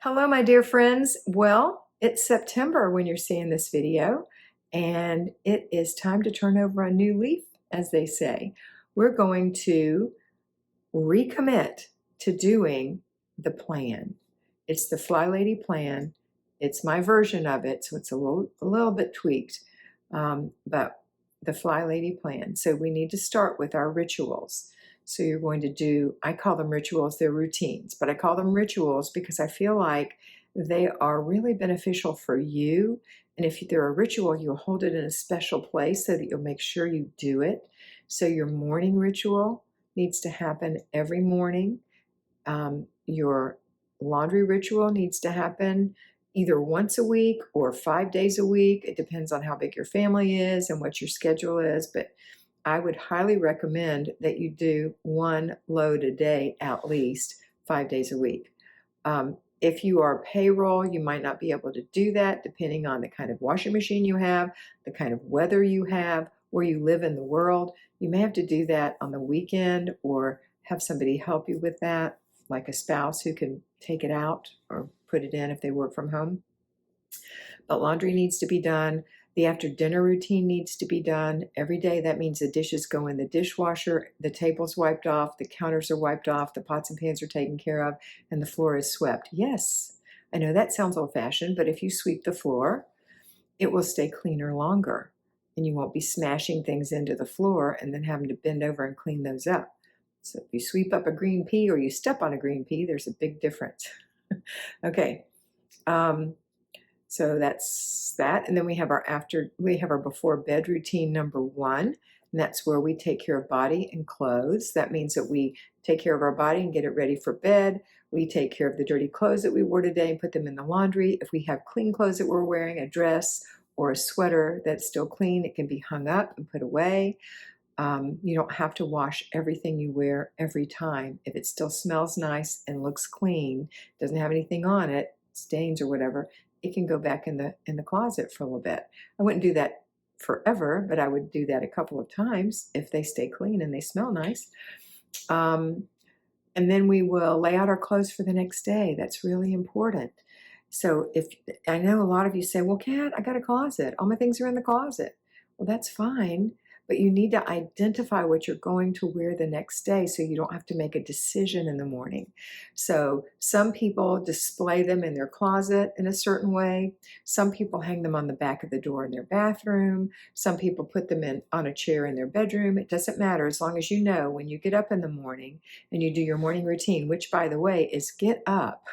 Hello, my dear friends. Well, it's September when you're seeing this video, and it is time to turn over a new leaf, as they say. We're going to recommit to doing the plan. It's the Flylady plan. It's my version of it, so it's a little bit tweaked, but the Flylady plan. So we need to start with our rituals. So you're going to do, I call them rituals, they're routines, but I call them rituals because I feel like they are really beneficial for you. And if they're a ritual, you'll hold it in a special place so that you'll make sure you do it. So your morning ritual needs to happen every morning. Your laundry ritual needs to happen either once a week or 5 days a week. It depends on how big your family is and what your schedule is, but I would highly recommend that you do one load a day at least 5 days a week. If you are payroll, you might not be able to do that depending on the kind of washing machine you have, the kind of weather you have, where you live in the world. You may have to do that on the weekend or have somebody help you with that, like a spouse who can take it out or put it in if they work from home. But laundry needs to be done. The after dinner routine needs to be done every day. That means the dishes go in the dishwasher, the table's wiped off, the counters are wiped off, the pots and pans are taken care of, and the floor is swept. Yes, I know that sounds old-fashioned, but if you sweep the floor, it will stay cleaner longer, and you won't be smashing things into the floor and then having to bend over and clean those up. So if you sweep up a green pea or you step on a green pea, there's a big difference. Okay. So that's that. And then we have our before bed routine number 1. And that's where we take care of body and clothes. That means that we take care of our body and get it ready for bed. We take care of the dirty clothes that we wore today and put them in the laundry. If we have clean clothes that we're wearing, a dress or a sweater that's still clean, it can be hung up and put away. You don't have to wash everything you wear every time. If it still smells nice and looks clean, doesn't have anything on it, stains or whatever, it can go back in the closet for a little bit. I wouldn't do that forever, but I would do that a couple of times if they stay clean and they smell nice. And then we will lay out our clothes for the next day. That's really important. So if I know a lot of you say, well, Kat, I got a closet. All my things are in the closet. Well, that's fine. But you need to identify what you're going to wear the next day so you don't have to make a decision in the morning. So some people display them in their closet in a certain way. Some people hang them on the back of the door in their bathroom. Some people put them on a chair in their bedroom. It doesn't matter as long as you know when you get up in the morning and you do your morning routine, which by the way is get up,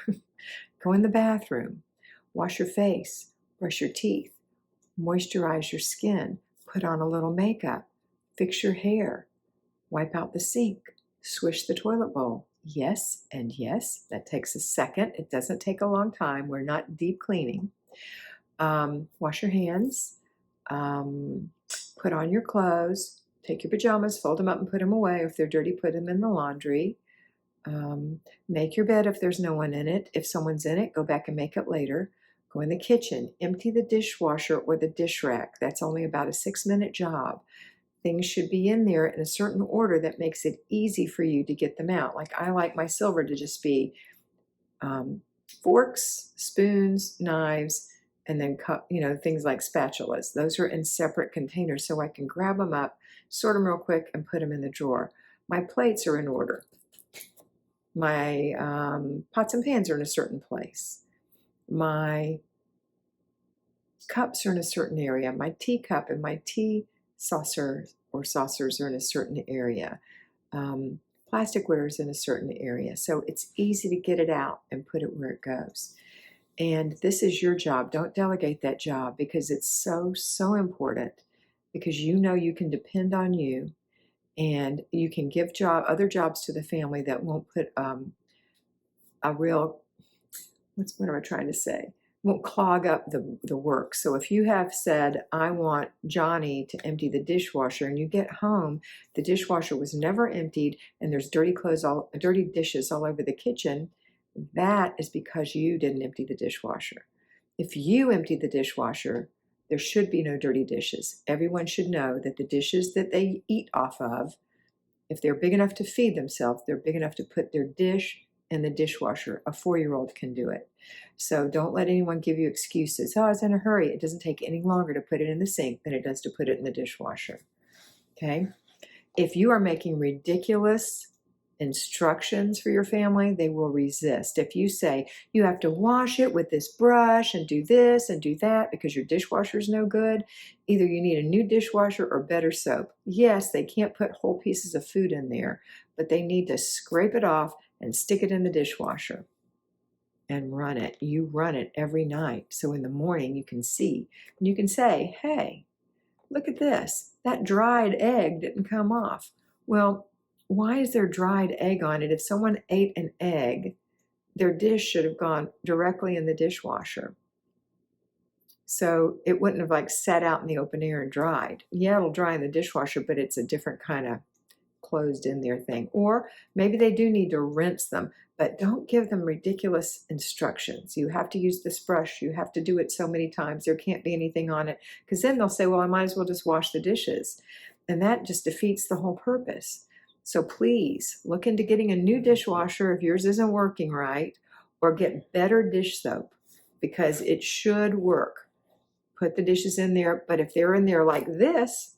go in the bathroom, wash your face, brush your teeth, moisturize your skin, put on a little makeup, fix your hair, wipe out the sink, swish the toilet bowl. Yes, and yes, that takes a second. It doesn't take a long time. We're not deep cleaning. Wash your hands, put on your clothes, take your pajamas, fold them up and put them away. If they're dirty, put them in the laundry. Make your bed if there's no one in it. If someone's in it, go back and make it later. Go in the kitchen, empty the dishwasher or the dish rack. That's only about a 6-minute job. Things should be in there in a certain order that makes it easy for you to get them out. Like I like my silver to just be forks, spoons, knives, and then things like spatulas. Those are in separate containers so I can grab them up, sort them real quick, and put them in the drawer. My plates are in order. My pots and pans are in a certain place. My cups are in a certain area. My teacup and my tea saucer or saucers are in a certain area. Plasticware is in a certain area. So it's easy to get it out and put it where it goes. And this is your job. Don't delegate that job because it's so, so important because you know you can depend on you and you can give other jobs to the family that won't put a real, what am I trying to say? Won't clog up the work. So if you have said, I want Johnny to empty the dishwasher, and you get home, the dishwasher was never emptied, and there's dirty dishes all over the kitchen, that is because you didn't empty the dishwasher. If you empty the dishwasher, there should be no dirty dishes. Everyone should know that the dishes that they eat off of, if they're big enough to feed themselves, they're big enough to put their dish in the dishwasher. A 4-year-old can do it. So don't let anyone give you excuses. Oh, I was in a hurry. It doesn't take any longer to put it in the sink than it does to put it in the dishwasher. Okay? If you are making ridiculous instructions for your family, they will resist. If you say you have to wash it with this brush and do this and do that because your dishwasher is no good, either you need a new dishwasher or better soap. Yes, they can't put whole pieces of food in there, but they need to scrape it off and stick it in the dishwasher and run it. You run it every night. So in the morning you can see and you can say, hey, look at this. That dried egg didn't come off. Well, why is there dried egg on it? If someone ate an egg, their dish should have gone directly in the dishwasher. So it wouldn't have like sat out in the open air and dried. Yeah, it'll dry in the dishwasher, but it's a different kind of closed in there thing. Or maybe they do need to rinse them, but don't give them ridiculous instructions. You have to use this brush. You have to do it so many times. There can't be anything on it, because then they'll say, well, I might as well just wash the dishes. And that just defeats the whole purpose. So please look into getting a new dishwasher if yours isn't working right, or get better dish soap, because it should work. Put the dishes in there, but if they're in there like this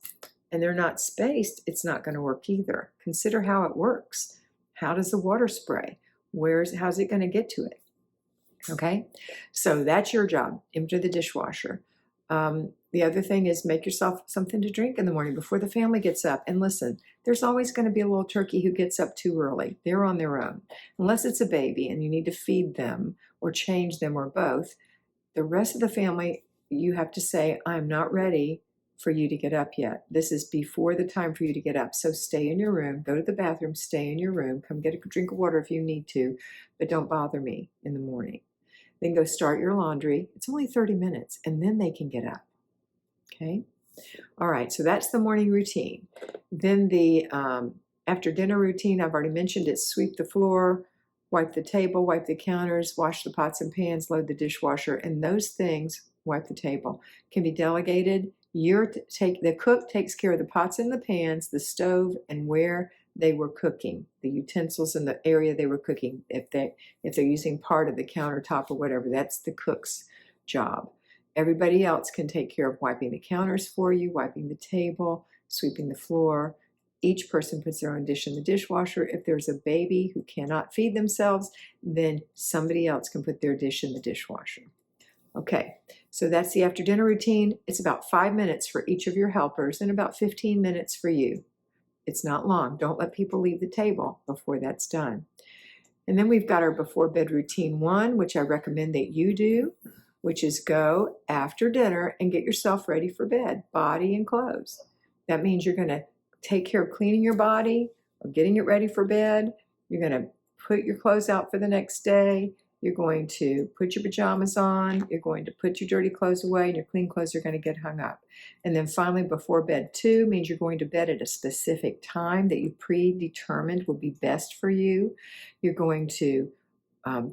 and they're not spaced, it's not going to work either. Consider how it works. How does the water spray? How's it going to get to it? Okay, so that's your job. Empty the dishwasher. The other thing is make yourself something to drink in the morning before the family gets up. And listen, there's always going to be a little turkey who gets up too early. They're on their own. Unless it's a baby and you need to feed them or change them or both, the rest of the family, you have to say, I'm not ready for you to get up yet. This is before the time for you to get up. So stay in your room, go to the bathroom, stay in your room, come get a drink of water if you need to, but don't bother me in the morning. Then go start your laundry. It's only 30 minutes, and then they can get up. Okay? All right, so that's the morning routine. Then the after dinner routine, I've already mentioned it. Sweep the floor, wipe the table, wipe the counters, wash the pots and pans, load the dishwasher, and those things, wipe the table, can be delegated. The cook takes care of the pots and the pans, the stove, and where they were cooking, the utensils in the area they were cooking. If they're using part of the countertop or whatever, that's the cook's job. Everybody else can take care of wiping the counters for you, wiping the table, sweeping the floor. Each person puts their own dish in the dishwasher. If there's a baby who cannot feed themselves, then somebody else can put their dish in the dishwasher. Okay, so that's the after dinner routine. It's about 5 minutes for each of your helpers and about 15 minutes for you. It's not long. Don't let people leave the table before that's done. And then we've got our before bed routine 1, which I recommend that you do, which is go after dinner and get yourself ready for bed, body and clothes. That means you're going to take care of cleaning your body or getting it ready for bed. You're going to put your clothes out for the next day. You're going to put your pajamas on. You're going to put your dirty clothes away, and your clean clothes are going to get hung up. And then finally, before bed 2 means you're going to bed at a specific time that you predetermined will be best for you. You're going to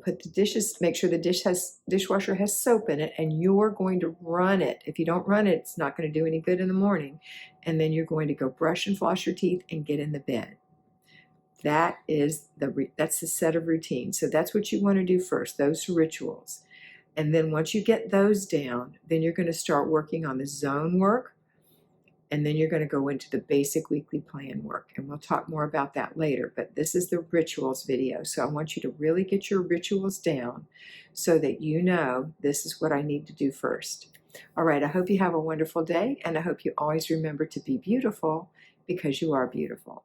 put the dishes, make sure the dishwasher has soap in it, and you're going to run it. If you don't run it, it's not going to do any good in the morning. And then you're going to go brush and floss your teeth and get in the bed. That's the set of routines. So that's what you want to do first, those rituals. And then once you get those down, then you're going to start working on the zone work. And then you're going to go into the basic weekly plan work. And we'll talk more about that later. But this is the rituals video. So I want you to really get your rituals down so that you know this is what I need to do first. All right, I hope you have a wonderful day. And I hope you always remember to be beautiful, because you are beautiful.